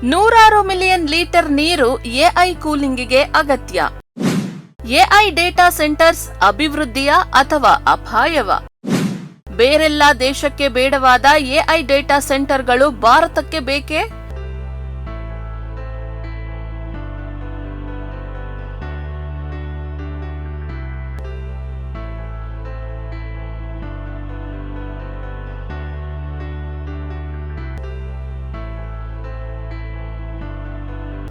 100 million litre ನೀರು AI ಕೂಲಿಂಗಿಗೆ ಅಗತ್ಯ. AI data centres ಅಭಿವೃದ್ಧಿಯ ಅಥವಾ ಅಪಾಯವ? ಬೇರೆಲ್ಲ ದೇಶಕ್ಕೆ ಬೇಡವಾದ ಎಐ ಡೇಟಾ ಸೆಂಟರ್ಗಳು ಭಾರತಕ್ಕೆ ಬೇಕೇ?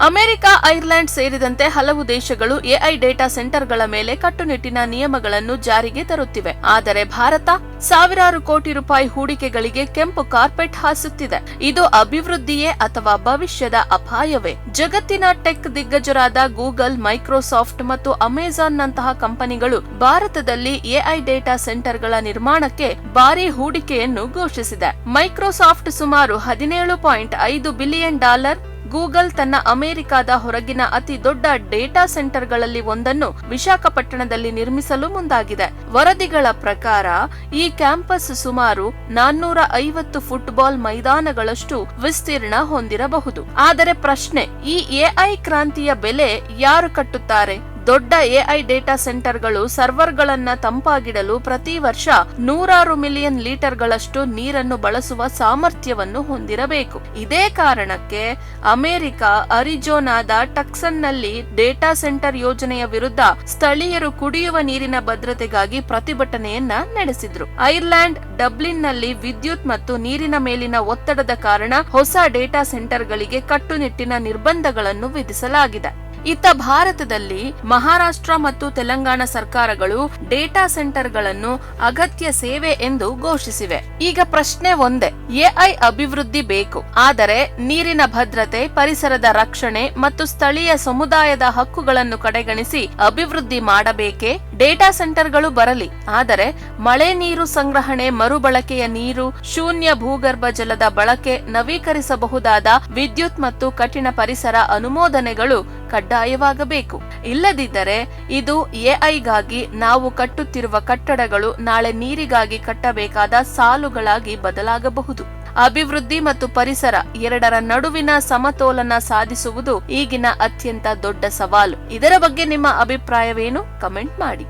ಅಮೆರಿಕ, ಐರ್ಲೆಂಡ್ ಸೇರಿದಂತೆ ಹಲವು ದೇಶಗಳು ಎಐ ಡೇಟಾ ಸೆಂಟರ್ಗಳ ಮೇಲೆ ಕಟ್ಟುನಿಟ್ಟಿನ ನಿಯಮಗಳನ್ನು ಜಾರಿಗೆ ತರುತ್ತಿವೆ. ಆದರೆ ಭಾರತ ಸಾವಿರಾರು ಕೋಟಿ ರೂಪಾಯಿ ಹೂಡಿಕೆಗಳಿಗೆ ಕೆಂಪು ಕಾರ್ಪೆಟ್ ಹಾಸುತ್ತಿದೆ. ಇದು ಅಭಿವೃದ್ಧಿಯೇ ಅಥವಾ ಭವಿಷ್ಯದ ಅಪಾಯವೇ? ಜಗತ್ತಿನ ಟೆಕ್ ದಿಗ್ಗಜರಾದ ಗೂಗಲ್, ಮೈಕ್ರೋಸಾಫ್ಟ್ ಮತ್ತು ಅಮೆಜಾನ್ ನಂತಹ ಕಂಪನಿಗಳು ಭಾರತದಲ್ಲಿ ಎಐ ಡೇಟಾ ಸೆಂಟರ್ಗಳ ನಿರ್ಮಾಣಕ್ಕೆ ಭಾರಿ ಹೂಡಿಕೆಯನ್ನು ಘೋಷಿಸಿದೆ. ಮೈಕ್ರೋಸಾಫ್ಟ್ ಸುಮಾರು $17.5 ಬಿಲಿಯನ್, ಗೂಗಲ್ ತನ್ನ ಅಮೆರಿಕದ ಹೊರಗಿನ ಅತಿ ದೊಡ್ಡ ಡೇಟಾ ಸೆಂಟರ್ಗಳಲ್ಲಿ ಒಂದನ್ನು ವಿಶಾಖಪಟ್ಟಣದಲ್ಲಿ ನಿರ್ಮಿಸಲು ಮುಂದಾಗಿದೆ. ವರದಿಗಳ ಪ್ರಕಾರ ಈ ಕ್ಯಾಂಪಸ್ ಸುಮಾರು 450 ಫುಟ್ಬಾಲ್ ಮೈದಾನಗಳಷ್ಟು ವಿಸ್ತೀರ್ಣ ಹೊಂದಿರಬಹುದು. ಆದರೆ ಪ್ರಶ್ನೆ, ಈ ಎಐ ಕ್ರಾಂತಿಯ ಬೆಲೆ ಯಾರು ಕಟ್ಟುತ್ತಾರೆ? ದೊಡ್ಡ ಎಐ ಡೇಟಾ ಸೆಂಟರ್ಗಳು ಸರ್ವರ್ಗಳನ್ನ ತಂಪಾಗಿಡಲು ಪ್ರತಿ ವರ್ಷ 100 ಮಿಲಿಯನ್ ಲೀಟರ್ಗಳಷ್ಟು ನೀರನ್ನು ಬಳಸುವ ಸಾಮರ್ಥ್ಯವನ್ನು ಹೊಂದಿರಬೇಕು. ಇದೇ ಕಾರಣಕ್ಕೆ ಅಮೆರಿಕ ಅರಿಜೋನಾದ ಟಕ್ಸನ್ನಲ್ಲಿ ಡೇಟಾ ಸೆಂಟರ್ ಯೋಜನೆಯ ವಿರುದ್ಧ ಸ್ಥಳೀಯರು ಕುಡಿಯುವ ನೀರಿನ ಭದ್ರತೆಗಾಗಿ ಪ್ರತಿಭಟನೆಯನ್ನ ನಡೆಸಿದ್ರು. ಐರ್ಲೆಂಡ್ ಡಬ್ಲಿನ್ನಲ್ಲಿ ವಿದ್ಯುತ್ ಮತ್ತು ನೀರಿನ ಮೇಲಿನ ಒತ್ತಡದ ಕಾರಣ ಹೊಸ ಡೇಟಾ ಸೆಂಟರ್ಗಳಿಗೆ ಕಟ್ಟುನಿಟ್ಟಿನ ನಿರ್ಬಂಧಗಳನ್ನು ವಿಧಿಸಲಾಗಿದೆ. ಇತ್ತ ಭಾರತದಲ್ಲಿ ಮಹಾರಾಷ್ಟ್ರ ಮತ್ತು ತೆಲಂಗಾಣ ಸರ್ಕಾರಗಳು ಡೇಟಾ ಸೆಂಟರ್ಗಳನ್ನು ಅಗತ್ಯ ಸೇವೆ ಎಂದು ಘೋಷಿಸಿವೆ. ಈಗ ಪ್ರಶ್ನೆ ಒಂದೇ, ಎಐ ಅಭಿವೃದ್ಧಿ ಬೇಕು, ಆದರೆ ನೀರಿನ ಭದ್ರತೆ, ಪರಿಸರದ ರಕ್ಷಣೆ ಮತ್ತು ಸ್ಥಳೀಯ ಸಮುದಾಯದ ಹಕ್ಕುಗಳನ್ನು ಕಡೆಗಣಿಸಿ ಅಭಿವೃದ್ಧಿ ಮಾಡಬೇಕೇ? ಡೇಟಾ ಸೆಂಟರ್ಗಳು ಬರಲಿ, ಆದರೆ ಮಳೆ ನೀರು ಸಂಗ್ರಹಣೆ, ಮರುಬಳಕೆಯ ನೀರು, ಶೂನ್ಯ ಭೂಗರ್ಭ ಜಲದ ಬಳಕೆ, ನವೀಕರಿಸಬಹುದಾದ ವಿದ್ಯುತ್ ಮತ್ತು ಕಠಿಣ ಪರಿಸರ ಅನುಮೋದನೆಗಳು ಕಡ್ಡಾಯವಾಗಬೇಕು. ಇಲ್ಲದಿದ್ದರೆ ಇದು ಎಐಗಾಗಿ ನಾವು ಕಟ್ಟುತ್ತಿರುವ ಕಟ್ಟಡಗಳು ನಾಳೆ ನೀರಿಗಾಗಿ ಕಟ್ಟಬೇಕಾದ ಸಾಲುಗಳಾಗಿ ಬದಲಾಗಬಹುದು. ಅಭಿವೃದ್ಧಿ ಮತ್ತು ಪರಿಸರ ಎರಡರ ನಡುವಿನ ಸಮತೋಲನ ಸಾಧಿಸುವುದು ಈಗಿನ ಅತ್ಯಂತ ದೊಡ್ಡ ಸವಾಲು. ಇದರ ಬಗ್ಗೆ ನಿಮ್ಮ ಅಭಿಪ್ರಾಯವೇನು? ಕಮೆಂಟ್ ಮಾಡಿ.